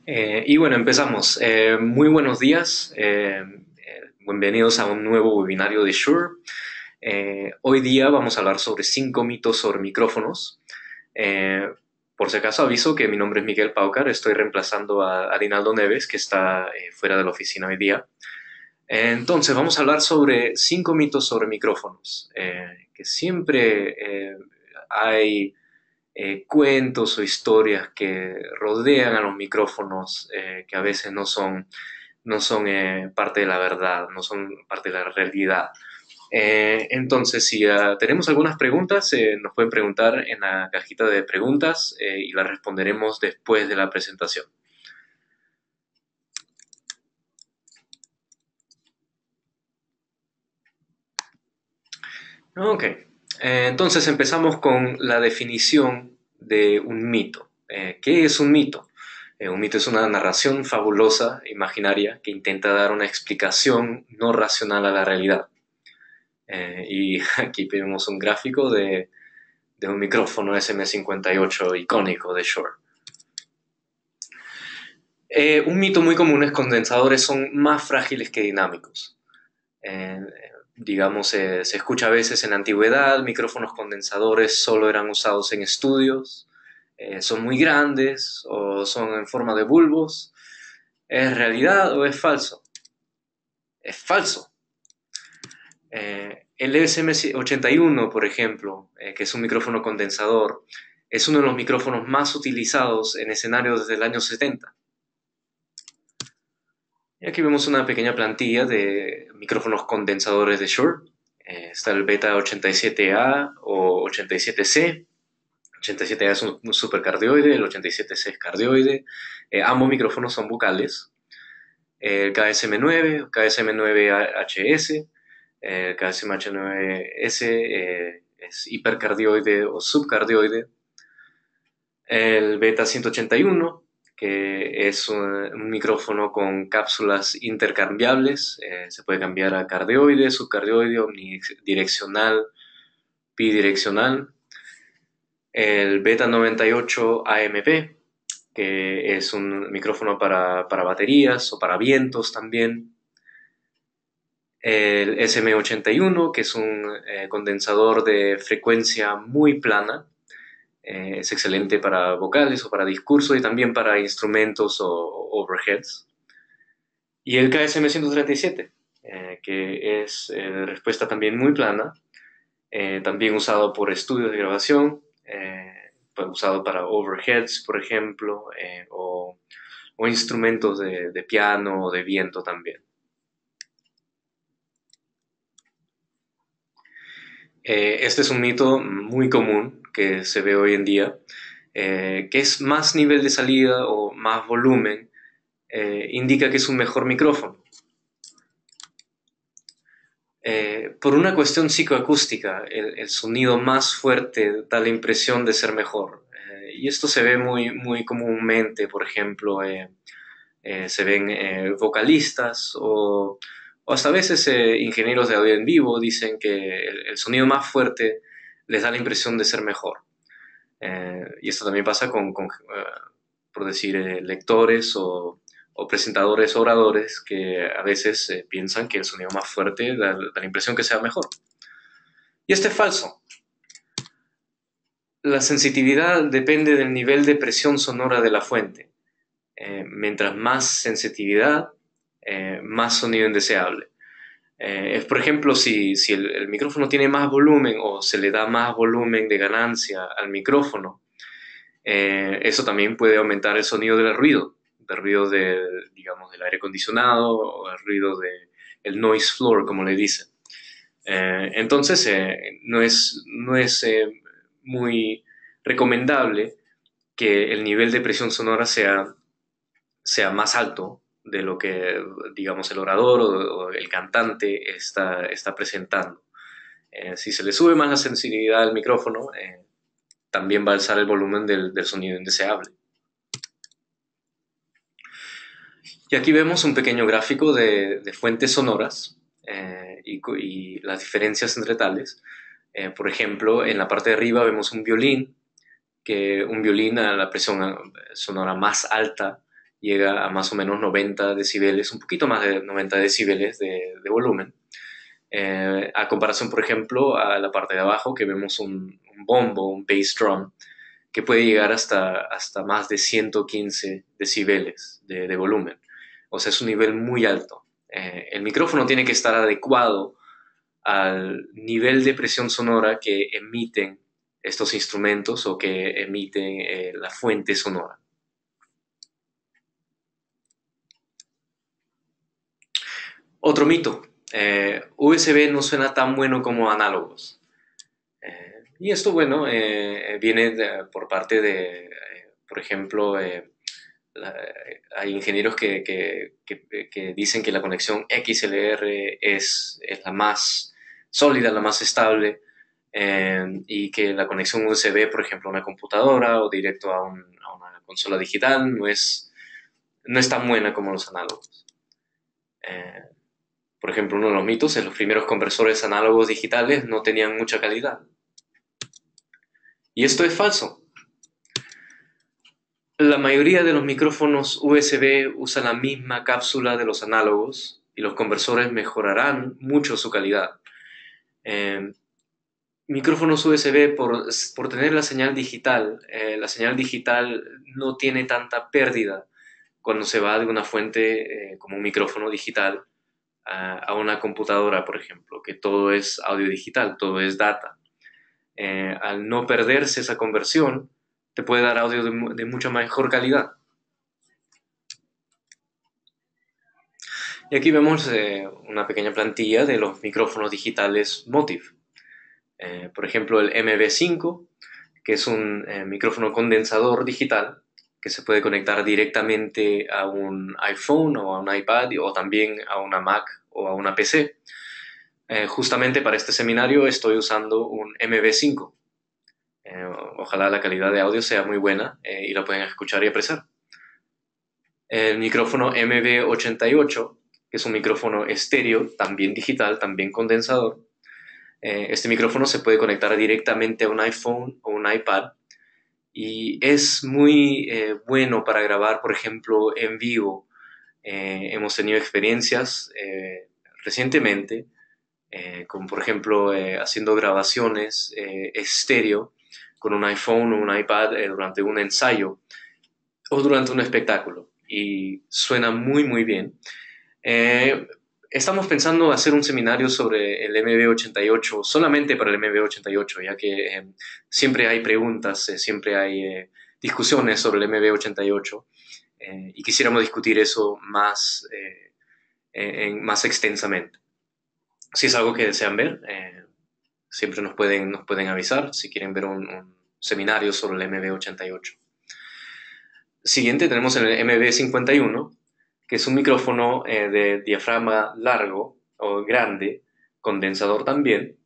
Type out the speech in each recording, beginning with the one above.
Y bueno, empezamos. Muy buenos días. Bienvenidos a un nuevo webinario de Shure. Hoy día vamos a hablar sobre 5 mitos sobre micrófonos. Eh, por si acaso aviso que mi nombre es Miguel Paucar. Estoy reemplazando a Dinaldo Neves, que está fuera de la oficina hoy día. Entonces, vamos a hablar sobre 5 mitos sobre micrófonos. Que siempre hay cuentos o historias que rodean a los micrófonos que a veces no son parte de la verdad, no son parte de la realidad. Entonces, si tenemos algunas preguntas, nos pueden preguntar en la cajita de preguntas y las responderemos después de la presentación. Ok, entonces empezamos con la definición de un mito. ¿Qué es un mito? Un mito es una narración fabulosa, imaginaria, que intenta dar una explicación no racional a la realidad. Y aquí vemos un gráfico de un micrófono SM58 icónico de Shure. Un mito muy común es que condensadores son más frágiles que dinámicos. Eh, digamos, se escucha a veces en la antigüedad, micrófonos condensadores solo eran usados en estudios, son muy grandes o son en forma de bulbos. ¿Es realidad o es falso? Es falso. El SM81, por ejemplo, que es un micrófono condensador, es uno de los micrófonos más utilizados en escenarios desde el año 70. Y aquí vemos una pequeña plantilla de micrófonos condensadores de Shure. Está el Beta 87A o 87C. 87A es un supercardioide, el 87C es cardioide. Ambos micrófonos son bucales. El KSM9, KSM9HS, el KSM9S es hipercardioide o subcardioide. El Beta 181, que es un micrófono con cápsulas intercambiables, se puede cambiar a cardioide, subcardioide, omnidireccional, bidireccional. El Beta 98 AMP, que es un micrófono para baterías o para vientos también. El SM81, que es un condensador de frecuencia muy plana, es excelente para vocales o para discurso y también para instrumentos o overheads. Y el KSM137, que es respuesta también muy plana, también usado por estudios de grabación, usado para overheads, por ejemplo, o instrumentos de piano o de viento también. Este es un mito muy común que se ve hoy en día, que es más nivel de salida o más volumen, indica que es un mejor micrófono. Por una cuestión psicoacústica, el sonido más fuerte da la impresión de ser mejor. Y esto se ve muy, muy comúnmente, por ejemplo, se ven vocalistas o hasta a veces ingenieros de audio en vivo dicen que el sonido más fuerte les da la impresión de ser mejor. Y esto también pasa por decir, lectores o presentadores, oradores, que a veces piensan que el sonido más fuerte da la impresión que sea mejor. Y esto es falso. La sensitividad depende del nivel de presión sonora de la fuente. Mientras más sensitividad, más sonido indeseable. Por ejemplo, si el micrófono tiene más volumen o se le da más volumen de ganancia al micrófono, eso también puede aumentar el sonido del ruido digamos, del aire acondicionado o el ruido del noise floor, como le dicen. Entonces, no es muy recomendable que el nivel de presión sonora sea más alto de lo que, digamos, el orador o el cantante está presentando. Si se le sube más la sensibilidad al micrófono, también va a alzar el volumen del sonido indeseable. Y aquí vemos un pequeño gráfico de fuentes sonoras y las diferencias entre tales. Por ejemplo, en la parte de arriba vemos un violín a la presión sonora más alta llega a más o menos 90 decibeles, un poquito más de 90 decibeles de volumen. A comparación, por ejemplo, a la parte de abajo, que vemos un bombo, un bass drum, que puede llegar hasta más de 115 decibeles de volumen. O sea, es un nivel muy alto. El micrófono tiene que estar adecuado al nivel de presión sonora que emiten estos instrumentos o que emiten la fuente sonora. Otro mito, USB no suena tan bueno como análogos. Y esto, bueno, viene por parte de, por ejemplo, hay ingenieros que dicen que la conexión XLR es la más sólida, la más estable, y que la conexión USB, por ejemplo, a una computadora o directo a una consola digital, no es tan buena como los análogos. Eh, por ejemplo, uno de los mitos es los primeros conversores análogos digitales no tenían mucha calidad. Y esto es falso. La mayoría de los micrófonos USB usan la misma cápsula de los análogos y los conversores mejorarán mucho su calidad. Eh, Micrófonos USB, por tener la señal digital no tiene tanta pérdida cuando se va de una fuente como un micrófono digital a una computadora, por ejemplo, que todo es audio digital, todo es data. Al no perderse esa conversión, te puede dar audio de mucha mejor calidad. Y aquí vemos una pequeña plantilla de los micrófonos digitales Motiv. Por ejemplo, el MV5, que es un micrófono condensador digital que se puede conectar directamente a un iPhone o a un iPad o también a una Mac o a una PC. Justamente para este seminario estoy usando un MV5. Ojalá la calidad de audio sea muy buena y la pueden escuchar y apreciar. El micrófono MV88, que es un micrófono estéreo, también digital, también condensador. Este micrófono se puede conectar directamente a un iPhone o un iPad y es muy bueno para grabar, por ejemplo, en vivo. Hemos tenido experiencias recientemente, como por ejemplo haciendo grabaciones estéreo con un iPhone o un iPad durante un ensayo o durante un espectáculo y suena muy muy bien. Eh, Estamos pensando hacer un seminario sobre el MV88, solamente para el MV88, ya que siempre hay preguntas, siempre hay discusiones sobre el MV88 y quisiéramos discutir eso más extensamente. Si es algo que desean ver, siempre nos pueden avisar si quieren ver un seminario sobre el MV88. Siguiente tenemos el MV51, que es un micrófono de diafragma largo o grande, condensador también,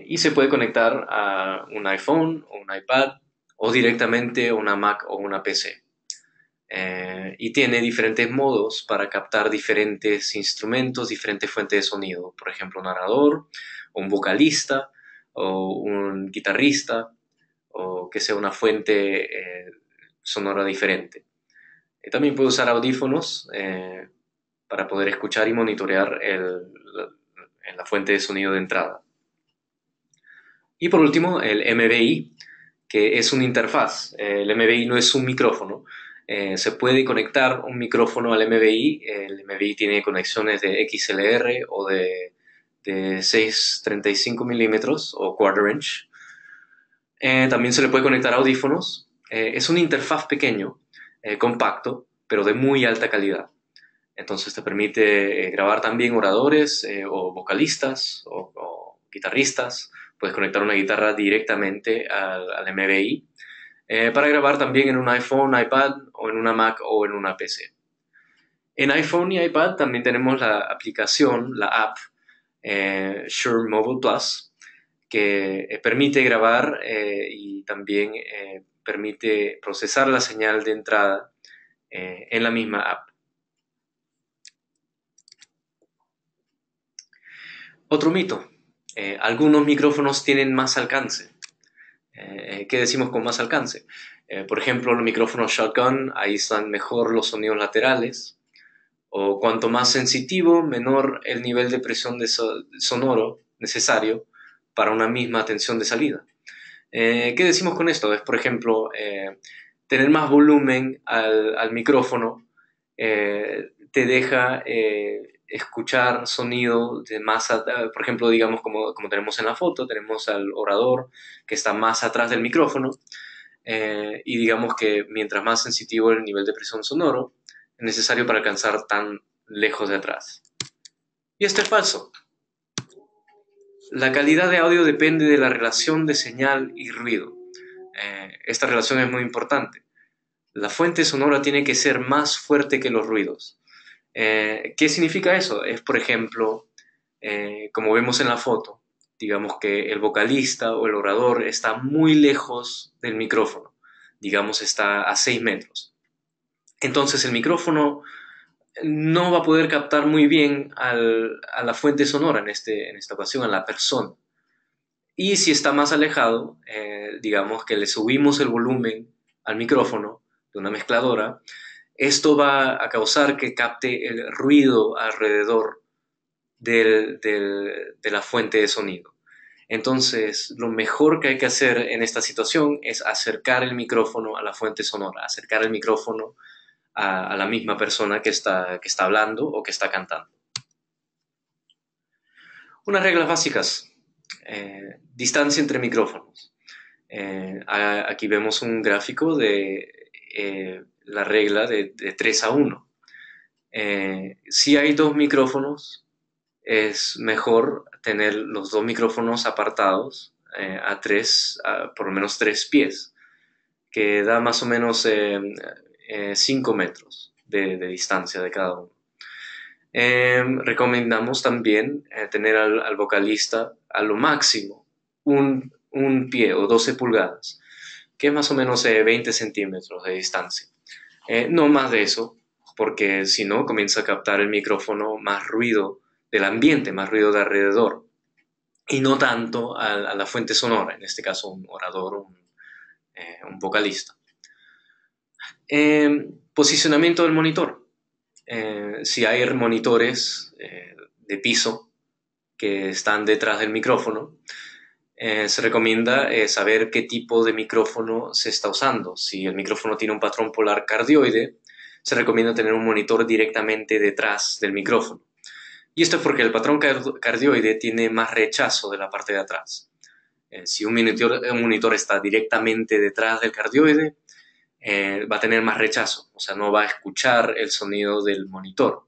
y se puede conectar a un iPhone o un iPad o directamente a una Mac o una PC. Y tiene diferentes modos para captar diferentes instrumentos, diferentes fuentes de sonido, por ejemplo, un narrador, o un vocalista, o un guitarrista, o que sea una fuente sonora diferente. También puede usar audífonos para poder escuchar y monitorear la fuente de sonido de entrada. Y por último, el MVI, que es una interfaz. El MVI no es un micrófono. Se puede conectar un micrófono al MVI. El MVI tiene conexiones de XLR o de 6,35 milímetros o quarter inch. También se le puede conectar audífonos. Es una interfaz pequeño, compacto, pero de muy alta calidad. Entonces te permite grabar también oradores o vocalistas o guitarristas. Puedes conectar una guitarra directamente al MVI para grabar también en un iPhone, iPad o en una Mac o en una PC. En iPhone y iPad también tenemos la aplicación, la app Shure Mobile Plus, que permite grabar y también permite procesar la señal de entrada en la misma app. Otro mito, algunos micrófonos tienen más alcance. ¿Qué decimos con más alcance? Por ejemplo, los micrófonos shotgun, ahí están mejor los sonidos laterales, o cuanto más sensitivo, menor el nivel de presión sonoro necesario para una misma tensión de salida. ¿Qué decimos con esto? Es, por ejemplo, tener más volumen al micrófono te deja escuchar sonido de más, por ejemplo, digamos como tenemos en la foto, tenemos al orador que está más atrás del micrófono y digamos que mientras más sensitivo el nivel de presión sonoro es necesario para alcanzar tan lejos de atrás. Y esto es falso. La calidad de audio depende de la relación de señal y ruido. Esta relación es muy importante. La fuente sonora tiene que ser más fuerte que los ruidos. ¿Qué significa eso? Es, por ejemplo, como vemos en la foto, digamos que el vocalista o el orador está muy lejos del micrófono, digamos está a 6 metros. Entonces el micrófono no va a poder captar muy bien a la fuente sonora, en esta ocasión a la persona. Y si está más alejado, digamos que le subimos el volumen al micrófono de una mezcladora, esto va a causar que capte el ruido alrededor de la fuente de sonido. Entonces, lo mejor que hay que hacer en esta situación es acercar el micrófono a la fuente sonora, acercar el micrófono a la misma persona que está hablando o que está cantando. Unas reglas básicas. Distancia entre micrófonos. Aquí vemos un gráfico de la regla de 3 a 1. Si hay dos micrófonos, es mejor tener los dos micrófonos apartados por lo menos 3 pies, que da más o menos 5 metros de distancia de cada uno. Recomendamos también tener al vocalista a lo máximo un pie o 12 pulgadas, que es más o menos 20 centímetros de distancia. No más de eso, porque si no comienza a captar el micrófono más ruido del ambiente, más ruido de alrededor, y no tanto a la fuente sonora, en este caso un orador o un vocalista. Posicionamiento del monitor. Si hay monitores de piso que están detrás del micrófono, se recomienda saber qué tipo de micrófono se está usando. Si el micrófono tiene un patrón polar cardioide, se recomienda tener un monitor directamente detrás del micrófono. Y esto es porque el patrón cardioide tiene más rechazo de la parte de atrás. Si un monitor está directamente detrás del cardioide, va a tener más rechazo, o sea, no va a escuchar el sonido del monitor.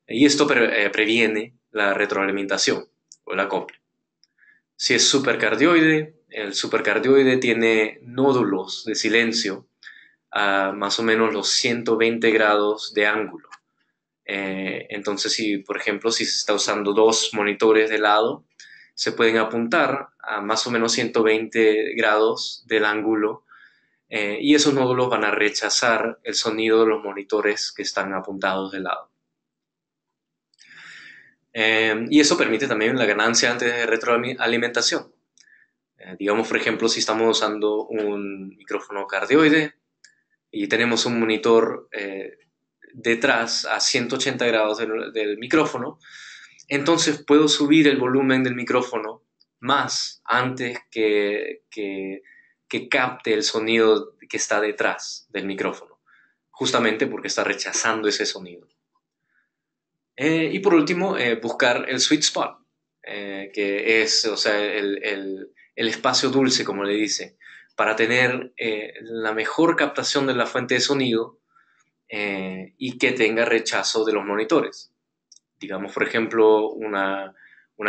Y esto previene la retroalimentación o el acople. Si es supercardioide, el supercardioide tiene nódulos de silencio a más o menos los 120 grados de ángulo. Entonces, si por ejemplo, si se está usando dos monitores de lado, se pueden apuntar a más o menos 120 grados del ángulo y esos nódulos van a rechazar el sonido de los monitores que están apuntados de lado. Y eso permite también la ganancia antes de retroalimentación. Digamos, por ejemplo, si estamos usando un micrófono cardioide y tenemos un monitor detrás a 180 grados del micrófono, entonces puedo subir el volumen del micrófono más antes que capte el sonido que está detrás del micrófono, justamente porque está rechazando ese sonido. Y por último, buscar el sweet spot, que es, o sea, el espacio dulce, como le dice, para tener la mejor captación de la fuente de sonido y que tenga rechazo de los monitores. Digamos, por ejemplo, una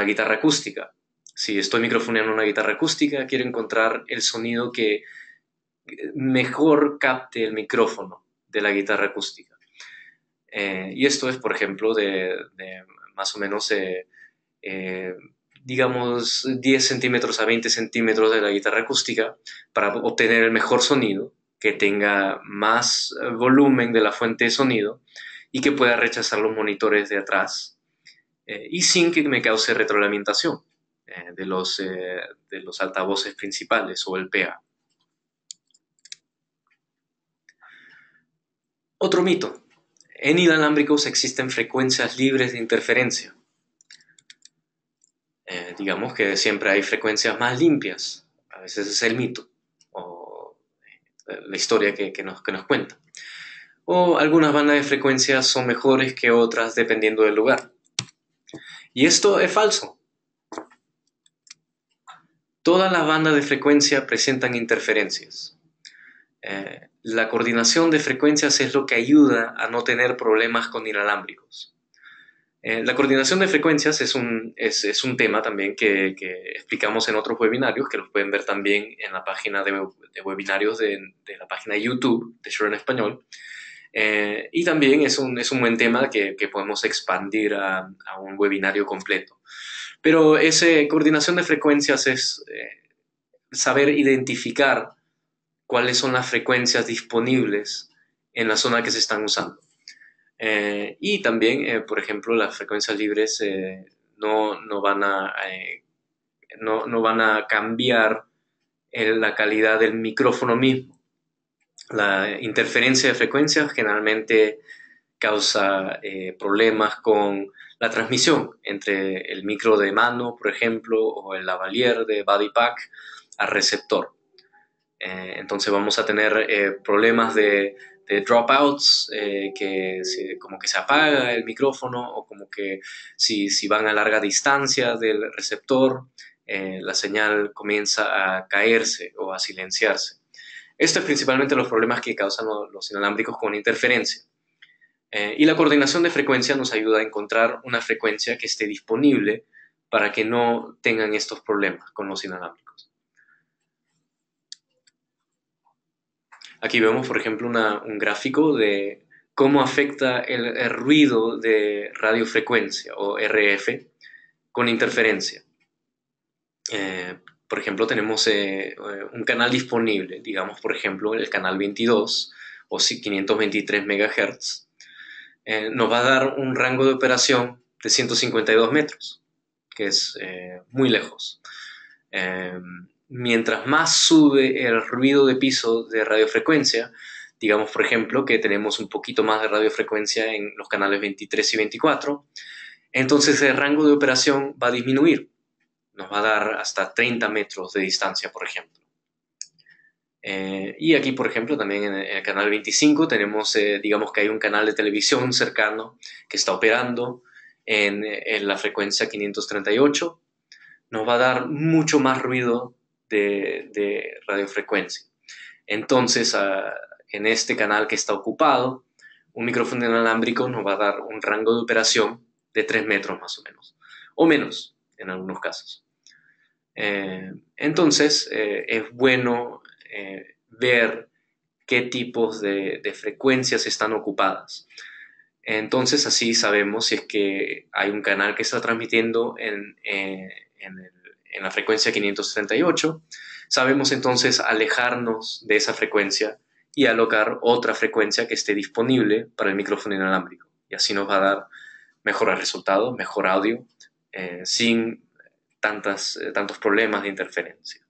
guitarra acústica. Si estoy microfoneando una guitarra acústica, quiero encontrar el sonido que mejor capte el micrófono de la guitarra acústica. Y esto es, por ejemplo, de más o menos, digamos, 10 centímetros a 20 centímetros de la guitarra acústica para obtener el mejor sonido, que tenga más volumen de la fuente de sonido y que pueda rechazar los monitores de atrás y sin que me cause retroalimentación. de los altavoces principales o el PA. Otro mito. En inalámbricos existen frecuencias libres de interferencia. Digamos que siempre hay frecuencias más limpias. A veces es el mito o la historia que nos cuenta. O algunas bandas de frecuencias son mejores que otras dependiendo del lugar. Y esto es falso. Todas las bandas de frecuencia presentan interferencias. La coordinación de frecuencias es lo que ayuda a no tener problemas con inalámbricos. La coordinación de frecuencias es un tema también que explicamos en otros webinarios, que los pueden ver también en la página de webinarios de la página de YouTube de Shure en Español. Y también es un buen tema que podemos expandir a un webinario completo. Pero esa coordinación de frecuencias es saber identificar cuáles son las frecuencias disponibles en la zona que se están usando. Y también, por ejemplo, las frecuencias libres no van a cambiar la calidad del micrófono mismo. La interferencia de frecuencias generalmente causa problemas con la transmisión entre el micro de mano, por ejemplo, o el lavalier de body pack al receptor. Entonces vamos a tener problemas de dropouts, como que se apaga el micrófono, o como que si van a larga distancia del receptor, la señal comienza a caerse o a silenciarse. Esto es principalmente los problemas que causan los inalámbricos con interferencia. Y la coordinación de frecuencia nos ayuda a encontrar una frecuencia que esté disponible para que no tengan estos problemas con los inalámbricos. Aquí vemos, por ejemplo, un gráfico de cómo afecta el ruido de radiofrecuencia o RF con interferencia. Por ejemplo, tenemos un canal disponible, digamos, por ejemplo, el canal 22 o 523 MHz. Nos va a dar un rango de operación de 152 metros, que es muy lejos. Mientras más sube el ruido de piso de radiofrecuencia, digamos, por ejemplo, que tenemos un poquito más de radiofrecuencia en los canales 23 y 24, entonces el rango de operación va a disminuir. Nos va a dar hasta 30 metros de distancia, por ejemplo. Y aquí, por ejemplo, también en el canal 25 tenemos, digamos que hay un canal de televisión cercano que está operando en la frecuencia 538. Nos va a dar mucho más ruido de radiofrecuencia. Entonces, en este canal que está ocupado, un micrófono inalámbrico nos va a dar un rango de operación de 3 metros más o menos, o menos en algunos casos. Entonces, es bueno ver qué tipos de frecuencias están ocupadas. Entonces, así sabemos si es que hay un canal que está transmitiendo en la frecuencia 538. Sabemos entonces alejarnos de esa frecuencia y alocar otra frecuencia que esté disponible para el micrófono inalámbrico. Y así nos va a dar mejores resultados, mejor audio, sin tantos problemas de interferencia.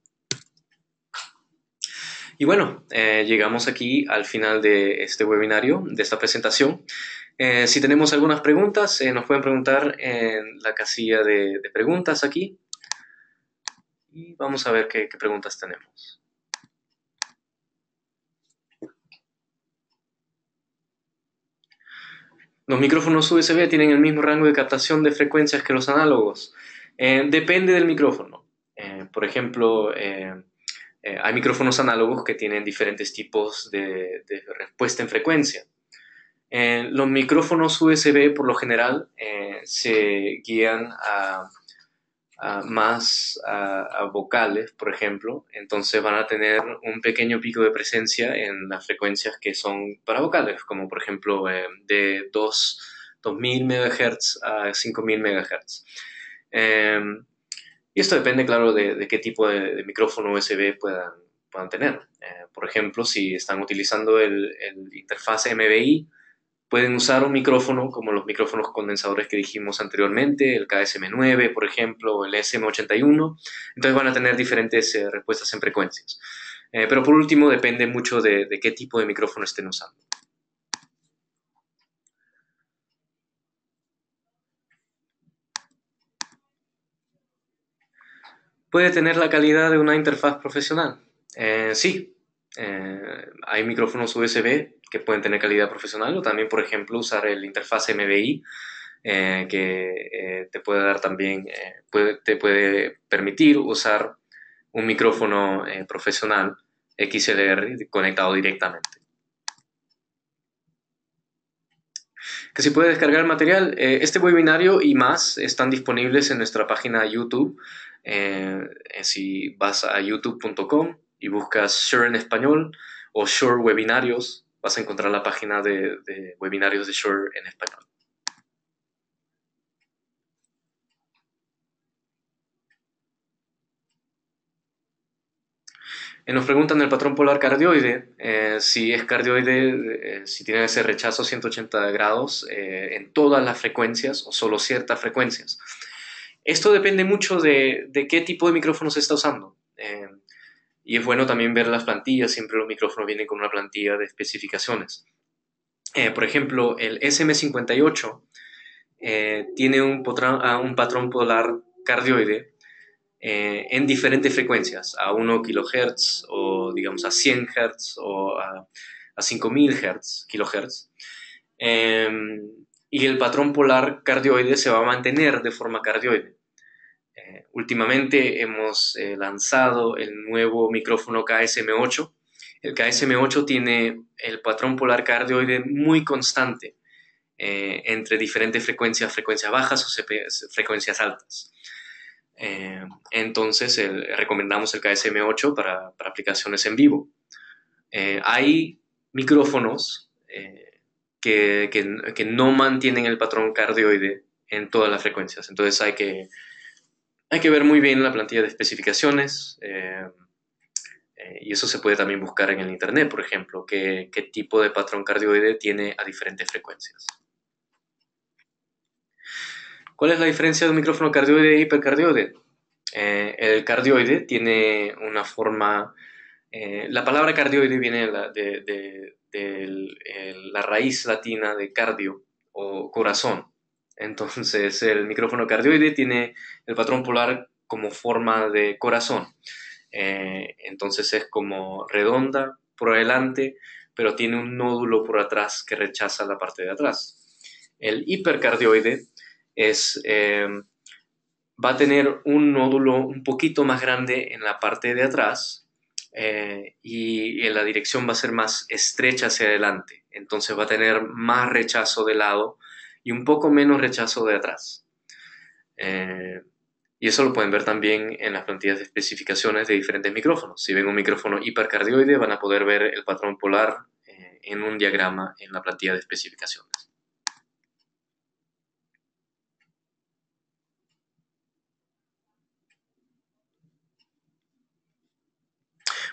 Y bueno, llegamos aquí al final de este webinario, de esta presentación. Si tenemos algunas preguntas, nos pueden preguntar en la casilla de preguntas aquí. Y vamos a ver qué preguntas tenemos. ¿Los micrófonos USB tienen el mismo rango de captación de frecuencias que los análogos? Depende del micrófono. Por ejemplo, hay micrófonos análogos que tienen diferentes tipos de respuesta en frecuencia. Los micrófonos USB, por lo general, se guían más a vocales, por ejemplo. Entonces van a tener un pequeño pico de presencia en las frecuencias que son para vocales, como por ejemplo de 2000 MHz a 5000 MHz. Y esto depende, claro, de qué tipo de micrófono USB puedan tener. Por ejemplo, si están utilizando el interfaz MBI, pueden usar un micrófono como los micrófonos condensadores que dijimos anteriormente, el KSM9, por ejemplo, o el SM81. Entonces van a tener diferentes respuestas en frecuencias. Pero por último, depende mucho de qué tipo de micrófono estén usando. ¿Puede tener la calidad de una interfaz profesional? Sí. Hay micrófonos USB que pueden tener calidad profesional o también, por ejemplo, usar el interfaz MBI que te puede dar también, te puede permitir usar un micrófono profesional XLR conectado directamente. Que si puede descargar el material, este webinario y más están disponibles en nuestra página de YouTube. Si vas a youtube.com y buscas Shure en español o Shure Webinarios, vas a encontrar la página de webinarios de Shure en español. Nos preguntan el patrón polar cardioide, si es cardioide, si tiene ese rechazo 180 grados en todas las frecuencias o solo ciertas frecuencias. Esto depende mucho de qué tipo de micrófono se está usando. Y es bueno también ver las plantillas, siempre los micrófonos vienen con una plantilla de especificaciones. Por ejemplo, el SM58 tiene un patrón polar cardioide en diferentes frecuencias, a 1 kHz o digamos a 100 Hz o a 5000 kHz. Y el patrón polar cardioide se va a mantener de forma cardioide. Últimamente hemos lanzado el nuevo micrófono KSM8. El KSM8 tiene el patrón polar cardioide muy constante entre diferentes frecuencias, frecuencias bajas o frecuencias altas. Entonces recomendamos el KSM8 para aplicaciones en vivo. Hay micrófonos que no mantienen el patrón cardioide en todas las frecuencias. Entonces hay que ver muy bien la plantilla de especificaciones y eso se puede también buscar en el internet, por ejemplo, qué tipo de patrón cardioide tiene a diferentes frecuencias. ¿Cuál es la diferencia de un micrófono cardioide e hipercardioide? El cardioide tiene una forma... la palabra cardioide viene de la raíz latina de cardio o corazón. Entonces el micrófono cardioide tiene el patrón polar como forma de corazón. Entonces es como redonda por adelante, pero tiene un nódulo por atrás que rechaza la parte de atrás. El hipercardioide va a tener un nódulo un poquito más grande en la parte de atrás y en la dirección va a ser más estrecha hacia adelante. Entonces va a tener más rechazo de lado y un poco menos rechazo de atrás. Y eso lo pueden ver también en las plantillas de especificaciones de diferentes micrófonos. Si ven un micrófono hipercardioide, van a poder ver el patrón polar en un diagrama en la plantilla de especificaciones.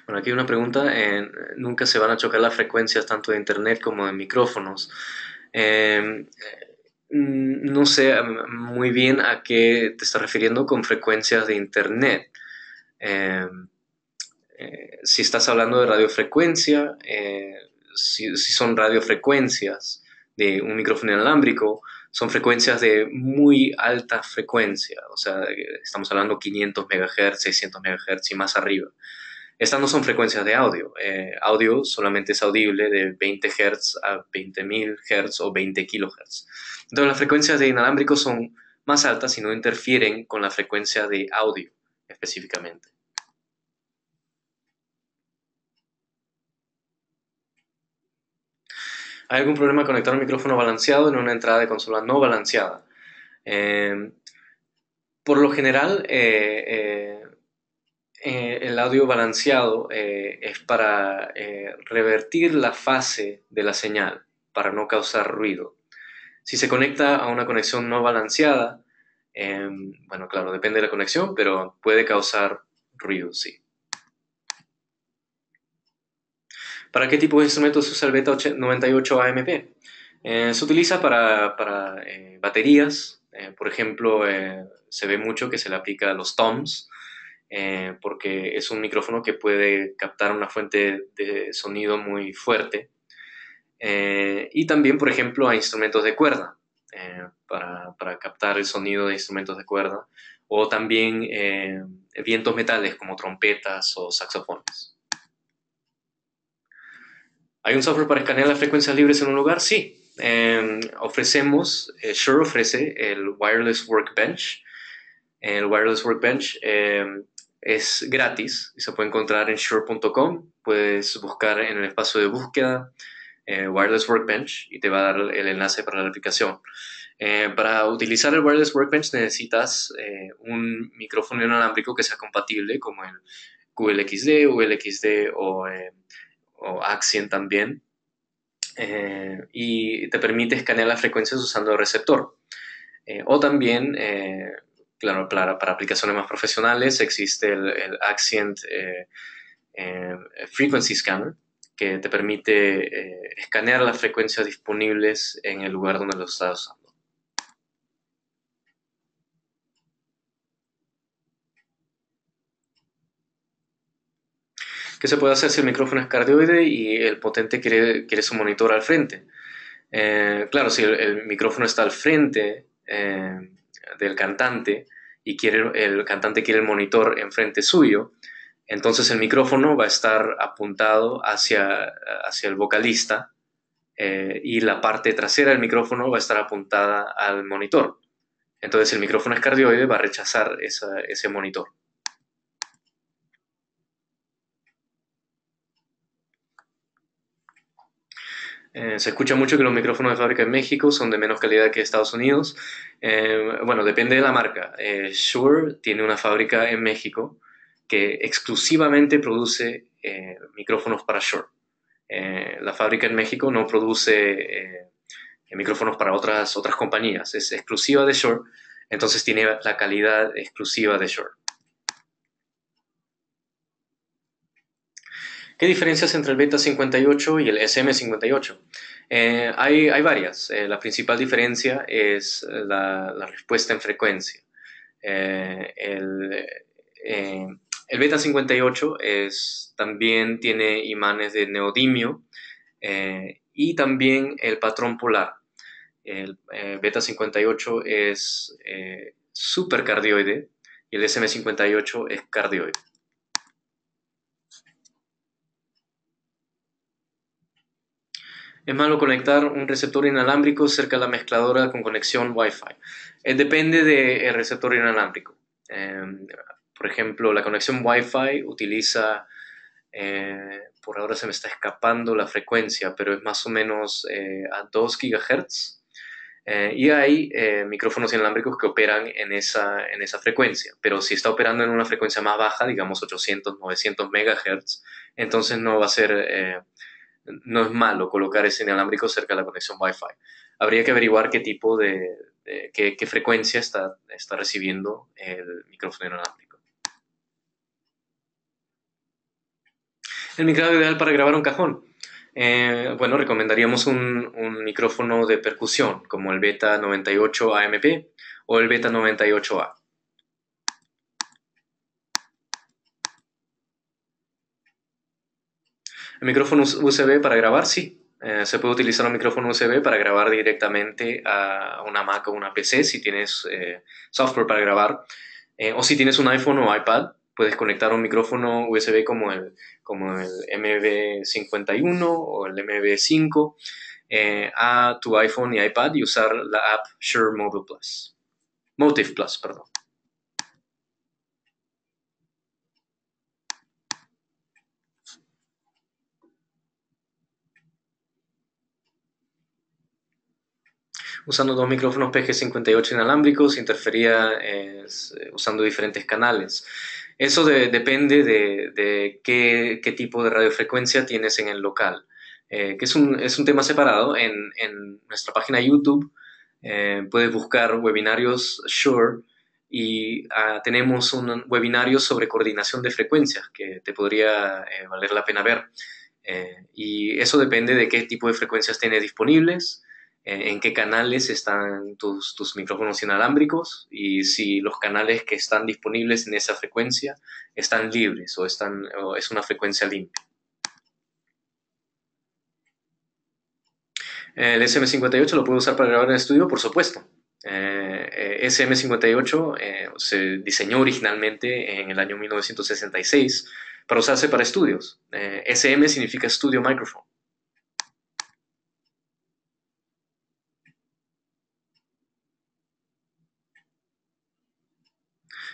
Bueno, aquí hay una pregunta. ¿Nunca se van a chocar las frecuencias tanto de internet como de micrófonos? No sé muy bien a qué te estás refiriendo con frecuencias de internet. Eh, si estás hablando de radiofrecuencia, si son radiofrecuencias de un micrófono inalámbrico, son frecuencias de muy alta frecuencia, o sea, estamos hablando 500 MHz, 600 MHz y más arriba. Estas no son frecuencias de audio. Audio solamente es audible de 20 Hz a 20.000 Hz o 20 kHz. Entonces las frecuencias de inalámbricos son más altas y no interfieren con la frecuencia de audio específicamente. ¿Hay algún problema conectar un micrófono balanceado en una entrada de consola no balanceada? Por lo general, el audio balanceado es para revertir la fase de la señal, para no causar ruido. Si se conecta a una conexión no balanceada, bueno, claro, depende de la conexión, pero puede causar ruido, sí. ¿Para qué tipo de instrumentos se usa el Beta 98 AMP? Se utiliza para baterías. Por ejemplo, se ve mucho que se le aplica a los toms, porque es un micrófono que puede captar una fuente de sonido muy fuerte. Y también, por ejemplo, a instrumentos de cuerda, para captar el sonido de instrumentos de cuerda, o también vientos metales como trompetas o saxofones. ¿Hay un software para escanear las frecuencias libres en un lugar? Sí. Shure ofrece el Wireless Workbench. El Wireless Workbench es gratis y se puede encontrar en shure.com. Puedes buscar en el espacio de búsqueda Wireless Workbench y te va a dar el enlace para la aplicación. Para utilizar el Wireless Workbench necesitas un micrófono inalámbrico que sea compatible, como el QLXD, ULXD o Axient también, y te permite escanear las frecuencias usando el receptor. O también, claro, para aplicaciones más profesionales existe el Axient Frequency Scanner, que te permite escanear las frecuencias disponibles en el lugar donde lo estás usando. ¿Qué se puede hacer si el micrófono es cardioide y el potente quiere su monitor al frente? Claro, si el micrófono está al frente del cantante y el cantante quiere el monitor enfrente suyo, entonces el micrófono va a estar apuntado hacia el vocalista, y la parte trasera del micrófono va a estar apuntada al monitor. Entonces el micrófono es cardioide, va a rechazar ese monitor. Se escucha mucho que los micrófonos de fábrica en México son de menos calidad que Estados Unidos. Bueno, depende de la marca. Shure tiene una fábrica en México que exclusivamente produce micrófonos para Shure. La fábrica en México no produce micrófonos para otras compañías. Es exclusiva de Shure, entonces tiene la calidad exclusiva de Shure. ¿Qué diferencias entre el Beta 58 y el SM58? Hay varias. La principal diferencia es la respuesta en frecuencia. Eh, el, eh, el Beta 58 también tiene imanes de neodimio, y también el patrón polar. El Beta 58 es supercardioide y el SM58 es cardioide. Es malo conectar un receptor inalámbrico cerca de la mezcladora con conexión Wi-Fi. Depende del receptor inalámbrico. Por ejemplo, la conexión Wi-Fi utiliza, por ahora se me está escapando la frecuencia, pero es más o menos a 2 GHz. Y hay micrófonos inalámbricos que operan en esa frecuencia, pero si está operando en una frecuencia más baja, digamos 800, 900 MHz, entonces no es malo colocar ese inalámbrico cerca de la conexión Wi-Fi. Habría que averiguar qué tipo qué frecuencia está recibiendo el micrófono inalámbrico. El micrófono ideal para grabar un cajón. Bueno, recomendaríamos un micrófono de percusión, como el Beta 98 AMP o el Beta 98A. El micrófono USB para grabar, sí. Se puede utilizar un micrófono USB para grabar directamente a una Mac o una PC si tienes software para grabar. O si tienes un iPhone o iPad, puedes conectar un micrófono USB como el MB51 o el MB5 a tu iPhone y iPad y usar la app Shure Motive Plus, perdón. Usando dos micrófonos PG58 inalámbricos, interfería usando diferentes canales. Eso depende de qué tipo de radiofrecuencia tienes en el local, que es un tema separado. En nuestra página de YouTube puedes buscar webinarios Shure y tenemos un webinario sobre coordinación de frecuencias que te podría valer la pena ver. Y eso depende de qué tipo de frecuencias tienes disponibles en qué canales están tus micrófonos inalámbricos y si los canales que están disponibles en esa frecuencia están libres o es una frecuencia limpia. El SM58 lo puedo usar para grabar en estudio, por supuesto. SM58 se diseñó originalmente en el año 1966 para usarse para estudios. SM significa Studio Microphone.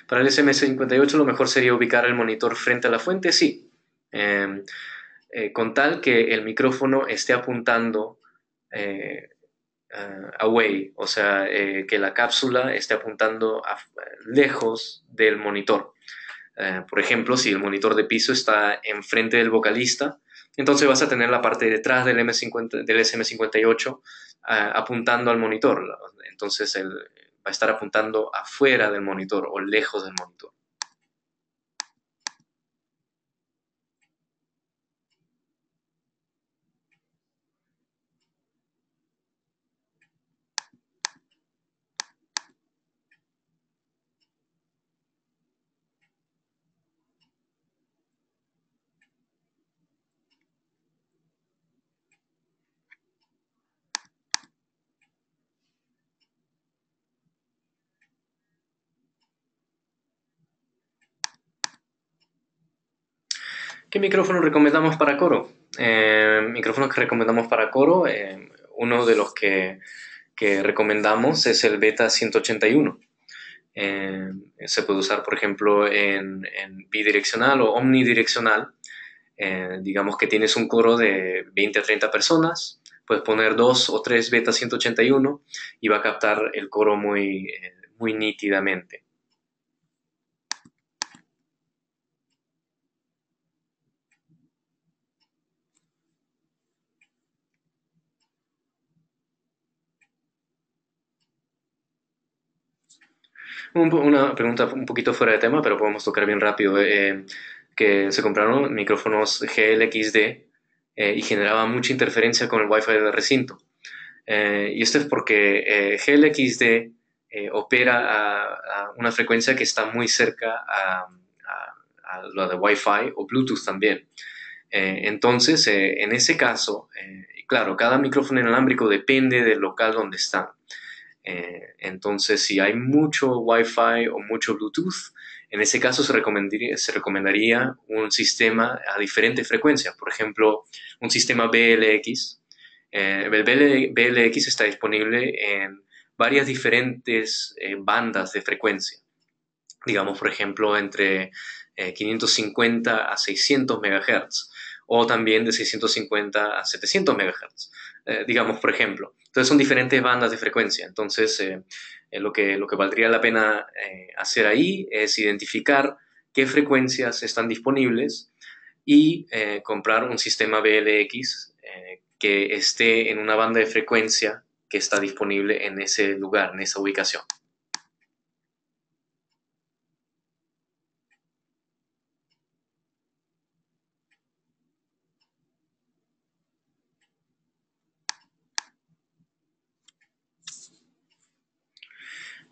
Para el SM58 lo mejor sería ubicar el monitor frente a la fuente, sí. Con tal que el micrófono esté apuntando away, o sea, que la cápsula esté apuntando lejos del monitor. Por ejemplo, si el monitor de piso está enfrente del vocalista, entonces vas a tener la parte de detrás del SM58 apuntando al monitor. Entonces él va a estar apuntando afuera del monitor o lejos del monitor. ¿Qué micrófono recomendamos para coro? Micrófonos que recomendamos para coro, uno de los que recomendamos es el Beta 181. Se puede usar, por ejemplo, en bidireccional o omnidireccional. Digamos que tienes un coro de 20 a 30 personas, puedes poner 2 o 3 Beta 181 y va a captar el coro muy nítidamente. Una pregunta un poquito fuera de tema, pero podemos tocar bien rápido. Que se compraron micrófonos GLXD y generaba mucha interferencia con el Wi-Fi del recinto. Y esto es porque GLXD opera a una frecuencia que está muy cerca a lo de Wi-Fi o Bluetooth también. Entonces, en ese caso, claro, cada micrófono inalámbrico depende del local donde está. Entonces, si hay mucho Wi-Fi o mucho Bluetooth, en ese caso se recomendaría un sistema a diferentes frecuencias. Por ejemplo, un sistema BLX. El BLX está disponible en varias diferentes bandas de frecuencia. Digamos, por ejemplo, entre 550 a 600 MHz o también de 650 a 700 MHz. Digamos, por ejemplo. Entonces son diferentes bandas de frecuencia. Entonces lo que valdría la pena hacer ahí es identificar qué frecuencias están disponibles y comprar un sistema BLX que esté en una banda de frecuencia que está disponible en ese lugar, en esa ubicación.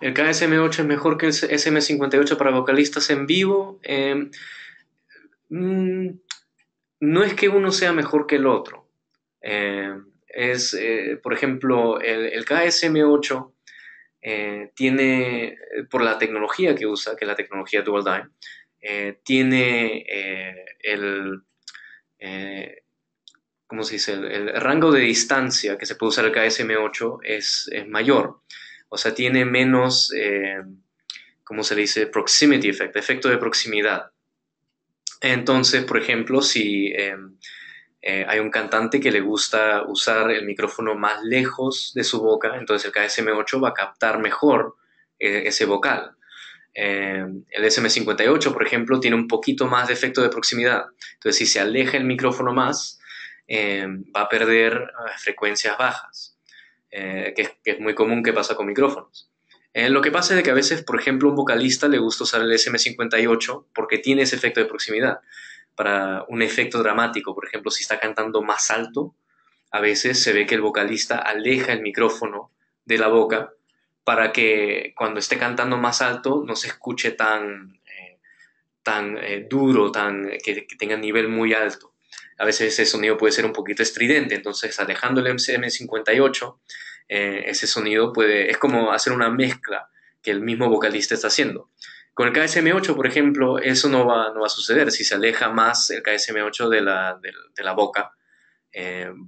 El KSM8 es mejor que el SM58 para vocalistas en vivo. No es que uno sea mejor que el otro. Por ejemplo, el KSM8 tiene, por la tecnología que usa, que es la tecnología Dual Dime, tiene ¿cómo se dice? El rango de distancia que se puede usar el KSM8 es mayor. O sea, tiene menos, ¿cómo se le dice? Proximity effect, efecto de proximidad. Entonces, por ejemplo, si hay un cantante que le gusta usar el micrófono más lejos de su boca, entonces el KSM8 va a captar mejor ese vocal. El SM58, por ejemplo, tiene un poquito más de efecto de proximidad. Entonces, si se aleja el micrófono más, va a perder frecuencias bajas, que es muy común que pasa con micrófonos. Lo que pasa es que a veces, por ejemplo, a un vocalista le gusta usar el SM58 porque tiene ese efecto de proximidad. Para un efecto dramático, por ejemplo, si está cantando más alto, a veces se ve que el vocalista aleja el micrófono de la boca para que cuando esté cantando más alto no se escuche tan duro, que tenga nivel muy alto. A veces ese sonido puede ser un poquito estridente, entonces alejando el SM58, ese sonido es como hacer una mezcla que el mismo vocalista está haciendo. Con el KSM8, por ejemplo, eso no va a suceder. Si se aleja más el KSM8 de la boca,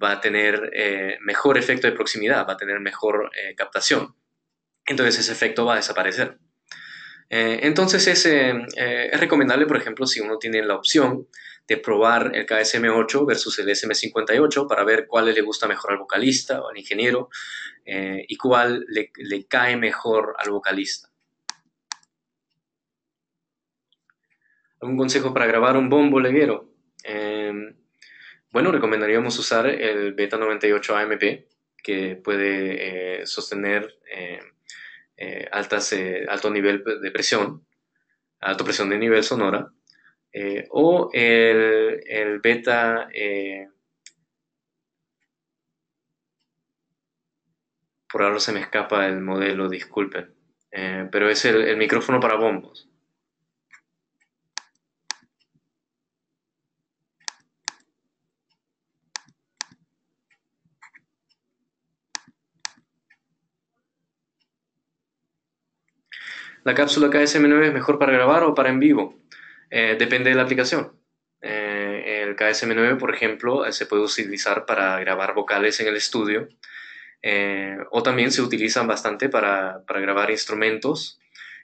va a tener mejor efecto de proximidad, va a tener mejor captación. Entonces ese efecto va a desaparecer. Entonces es recomendable, por ejemplo, si uno tiene la opción de probar el KSM8 versus el SM58 para ver cuál le gusta mejor al vocalista o al ingeniero y cuál le cae mejor al vocalista. ¿Algún consejo para grabar un bombo leguero? Bueno, recomendaríamos usar el Beta 98 AMP, que puede sostener alto nivel de presión, alta presión de nivel sonora, o el Beta, por ahora se me escapa el modelo, disculpen, pero es el micrófono para bombos. ¿La cápsula KSM9 es mejor para grabar o para en vivo? Depende de la aplicación. El KSM9, por ejemplo, se puede utilizar para grabar vocales en el estudio, o también se utilizan bastante para grabar instrumentos.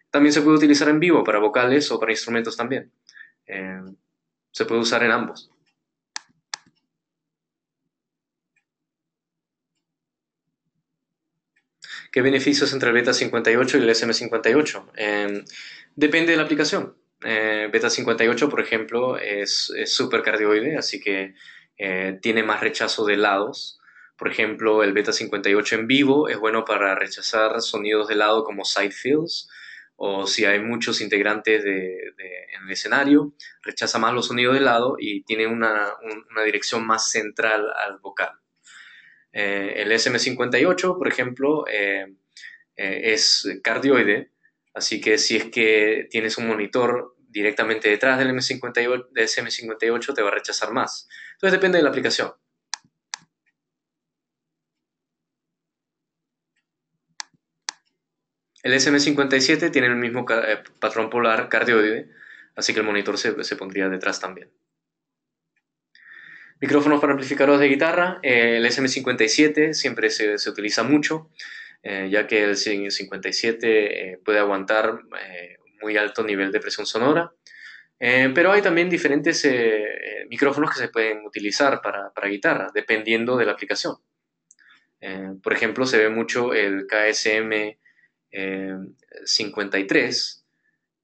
También se puede utilizar en vivo para vocales o para instrumentos también. Eh, Se puede usar en ambos. ¿Qué beneficios entre el Beta 58 y el SM58? Depende de la aplicación. Beta 58, por ejemplo, es súper cardioide, así que tiene más rechazo de lados. Por ejemplo, el Beta 58 en vivo es bueno para rechazar sonidos de lado como side fills, o si hay muchos integrantes en el escenario, rechaza más los sonidos de lado y tiene una dirección más central al vocal. El SM58, por ejemplo, es cardioide, así que si es que tienes un monitor directamente detrás del SM58 te va a rechazar más. Entonces depende de la aplicación. El SM57 tiene el mismo patrón polar cardioide, así que el monitor se pondría detrás también. Micrófonos para amplificadores de guitarra, el SM57 siempre se utiliza mucho, ya que el 57 puede aguantar muy alto nivel de presión sonora. Pero hay también diferentes micrófonos que se pueden utilizar para guitarra, dependiendo de la aplicación. Por ejemplo, se ve mucho el KSM 53,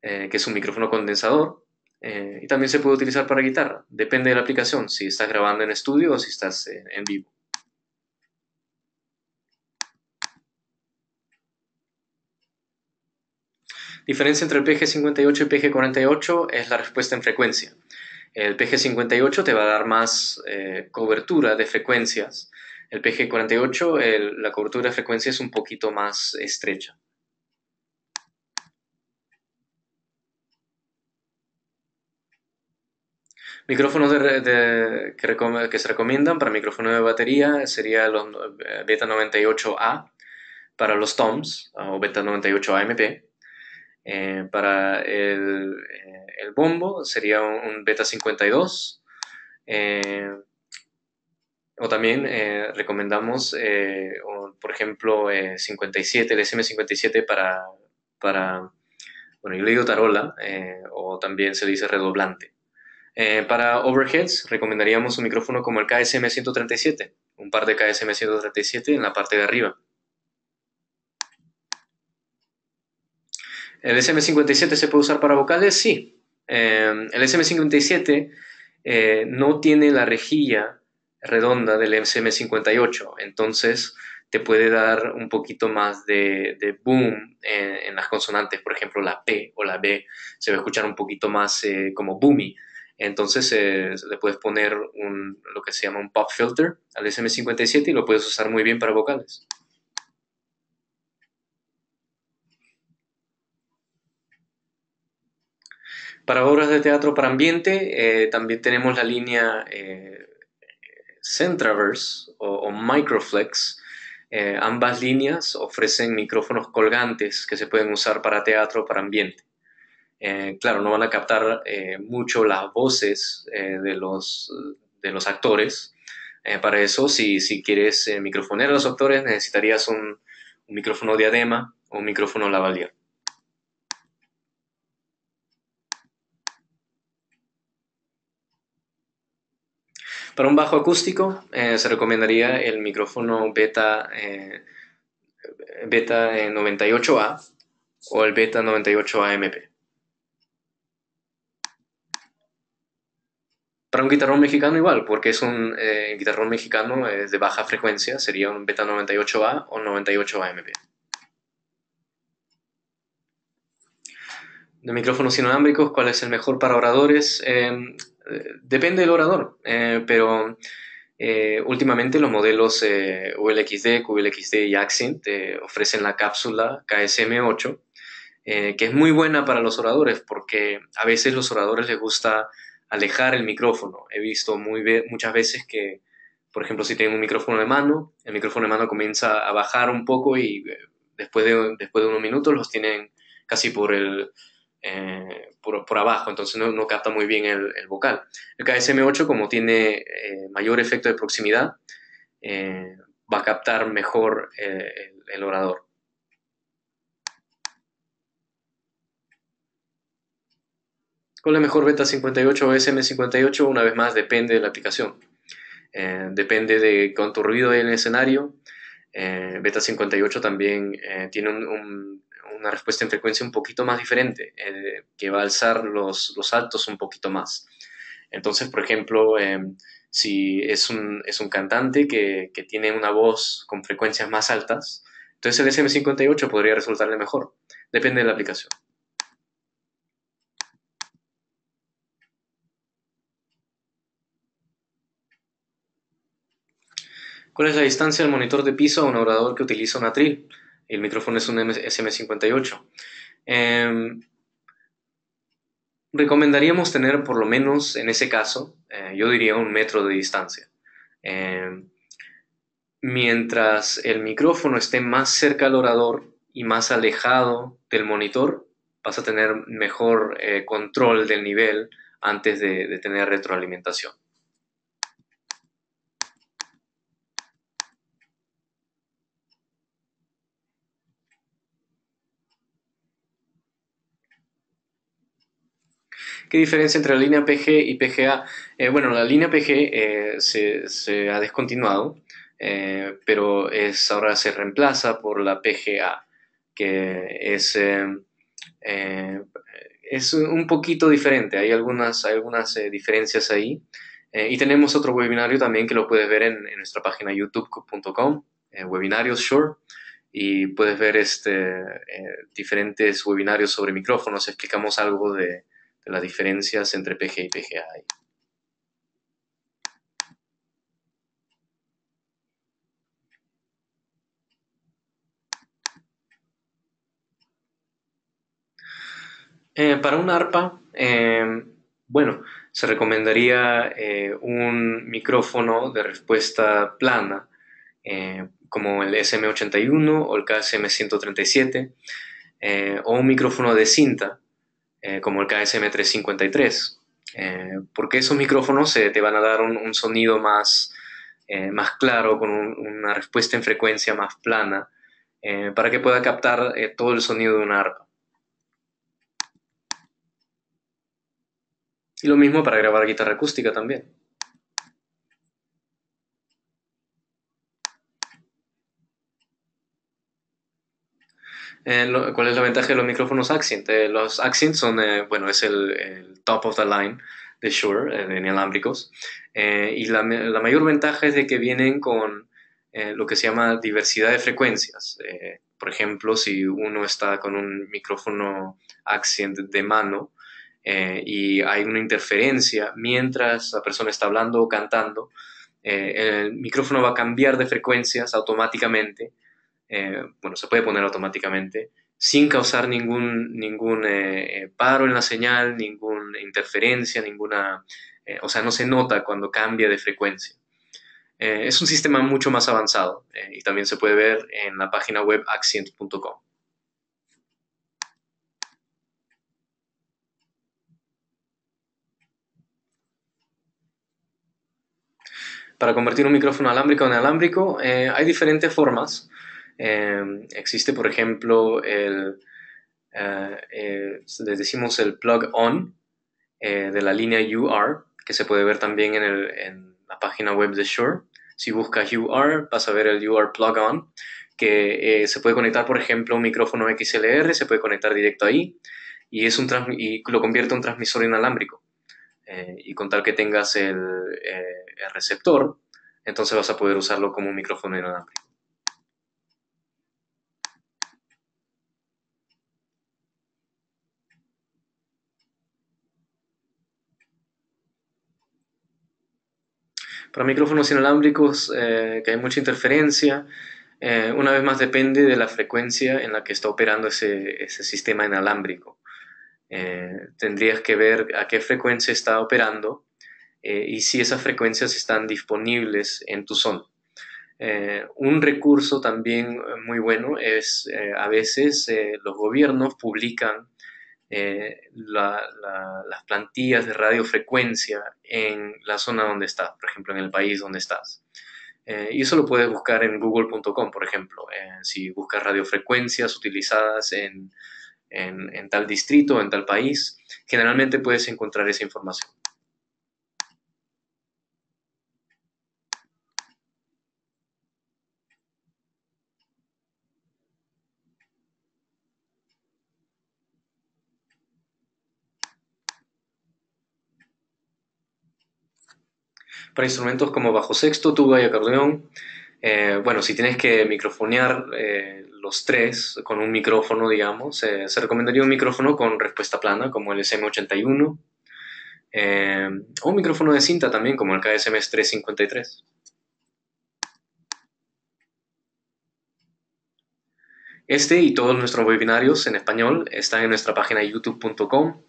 que es un micrófono condensador, y también se puede utilizar para guitarra. Depende de la aplicación, si estás grabando en estudio o si estás en vivo. Diferencia entre el PG58 y PG48 es la respuesta en frecuencia. El PG58 te va a dar más cobertura de frecuencias. El PG48, la cobertura de frecuencia es un poquito más estrecha. Micrófonos que se recomiendan para micrófono de batería sería los Beta 98A para los toms o Beta 98 AMP. Para el bombo sería un Beta 52. O también recomendamos, por ejemplo, 57, el SM57 bueno, yo le digo tarola, o también se le dice redoblante. Para overheads recomendaríamos un micrófono como el KSM137, un par de KSM137 en la parte de arriba. ¿El SM57 se puede usar para vocales? Sí. El SM57 no tiene la rejilla redonda del SM58, entonces te puede dar un poquito más de boom en las consonantes, por ejemplo la P o la B se va a escuchar un poquito más como boomy. Entonces le puedes poner lo que se llama un pop filter al SM57 y lo puedes usar muy bien para vocales. Para obras de teatro para ambiente, también tenemos la línea Centraverse o Microflex. Ambas líneas ofrecen micrófonos colgantes que se pueden usar para teatro o para ambiente. Claro, no van a captar mucho las voces de los actores. Para eso, si quieres microfonear a los actores, necesitarías un micrófono diadema o un micrófono lavalier. Para un bajo acústico se recomendaría el micrófono Beta 98A o el Beta 98 AMP. Para un guitarrón mexicano igual, porque es un guitarrón mexicano de baja frecuencia, sería un Beta 98A o 98 AMP. De micrófonos inalámbricos, ¿cuál es el mejor para oradores? Depende del orador, pero últimamente los modelos ULXD, QLXD y Accent ofrecen la cápsula KSM8, que es muy buena para los oradores porque a veces los oradores les gusta alejar el micrófono. He visto muchas veces que, por ejemplo, si tienen un micrófono de mano, el micrófono de mano comienza a bajar un poco y después de unos minutos los tienen casi por abajo, entonces no capta muy bien el vocal. El KSM8, como tiene mayor efecto de proximidad, eh, va a captar mejor el orador. ¿Cuál es mejor, Beta 58 o SM58? Una vez más, depende de la aplicación. Depende de cuánto ruido hay en el escenario. Beta 58 también tiene una respuesta en frecuencia un poquito más diferente, que va a alzar los altos un poquito más. Entonces, por ejemplo, si es un cantante que tiene una voz con frecuencias más altas, entonces el SM58 podría resultarle mejor. Depende de la aplicación. ¿Cuál es la distancia del monitor de piso a un orador que utiliza un atril? El micrófono es un SM58. Recomendaríamos tener por lo menos en ese caso, yo diría 1 metro de distancia. Eh, Mientras el micrófono esté más cerca al orador y más alejado del monitor, vas a tener mejor control del nivel antes de tener retroalimentación. ¿Qué diferencia entre la línea PG y PGA? Bueno, la línea PG se ha descontinuado, pero ahora se reemplaza por la PGA, que eh, es un poquito diferente. Hay algunas diferencias ahí. Y tenemos otro webinario también que lo puedes ver en nuestra página youtube.com, webinarios Shure, y puedes ver diferentes webinarios sobre micrófonos. Explicamos algo de las diferencias entre PG y PGA. Para un arpa, bueno, se recomendaría un micrófono de respuesta plana, como el SM81 o el KSM137, o un micrófono de cinta, como el KSM353, porque esos micrófonos te van a dar un sonido más claro, con una respuesta en frecuencia más plana, para que pueda captar todo el sonido de una arpa. Y lo mismo para grabar guitarra acústica también. ¿Cuál es la ventaja de los micrófonos Accent? Los Accent son, bueno, es el top of the line de Shure, de inalámbricos. Y la mayor ventaja es de que vienen con lo que se llama diversidad de frecuencias. Por ejemplo, si uno está con un micrófono Accent de mano, y hay una interferencia mientras la persona está hablando o cantando, el micrófono va a cambiar de frecuencias automáticamente. Bueno, se puede poner automáticamente sin causar ningún paro en la señal, ninguna interferencia, o sea, no se nota cuando cambia de frecuencia. Es un sistema mucho más avanzado y también se puede ver en la página web Axient.com. Para convertir un micrófono alámbrico en alámbrico hay diferentes formas. Existe, por ejemplo, les decimos el plug-on de la línea UR, que se puede ver también en la página web de Shure. Si buscas UR, vas a ver el UR plug-on, que se puede conectar, por ejemplo, a un micrófono XLR, se puede conectar directo ahí, y lo convierte en un transmisor inalámbrico. Y con tal que tengas el receptor, entonces vas a poder usarlo como un micrófono inalámbrico. Para micrófonos inalámbricos que hay mucha interferencia, una vez más depende de la frecuencia en la que está operando ese sistema inalámbrico. Tendrías que ver a qué frecuencia está operando y si esas frecuencias están disponibles en tu zona. Un recurso también muy bueno es a veces los gobiernos publican las plantillas de radiofrecuencia en la zona donde estás, por ejemplo, en el país donde estás. Y eso lo puedes buscar en google.com, por ejemplo. Si buscas radiofrecuencias utilizadas en tal distrito o en tal país, generalmente puedes encontrar esa información. Para instrumentos como bajo sexto, tuba y acordeón, bueno, si tienes que microfonear los tres con un micrófono, digamos, se recomendaría un micrófono con respuesta plana, como el SM81, o un micrófono de cinta también, como el KSM 353. Este y todos nuestros webinarios en español están en nuestra página youtube.com.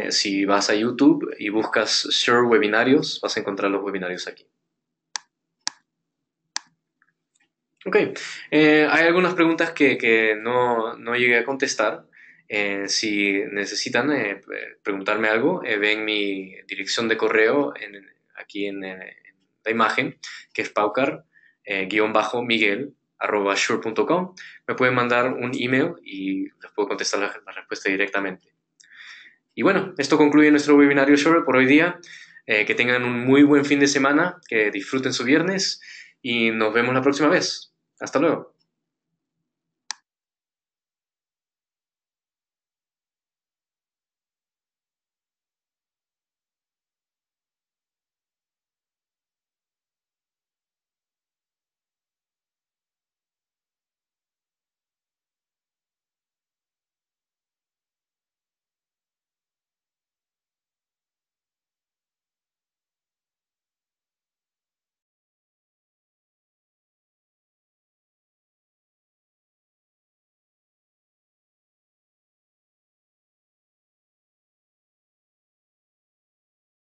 Si vas a YouTube y buscas Shure Webinarios, vas a encontrar los webinarios aquí. Ok, hay algunas preguntas que no llegué a contestar. Si necesitan preguntarme algo, ven mi dirección de correo aquí en la imagen, que es paucar-miguel@shure.com. Me pueden mandar un email y les puedo contestar la respuesta directamente. Y bueno, esto concluye nuestro webinario Shure por hoy día. Que tengan un muy buen fin de semana, que disfruten su viernes y nos vemos la próxima vez. Hasta luego.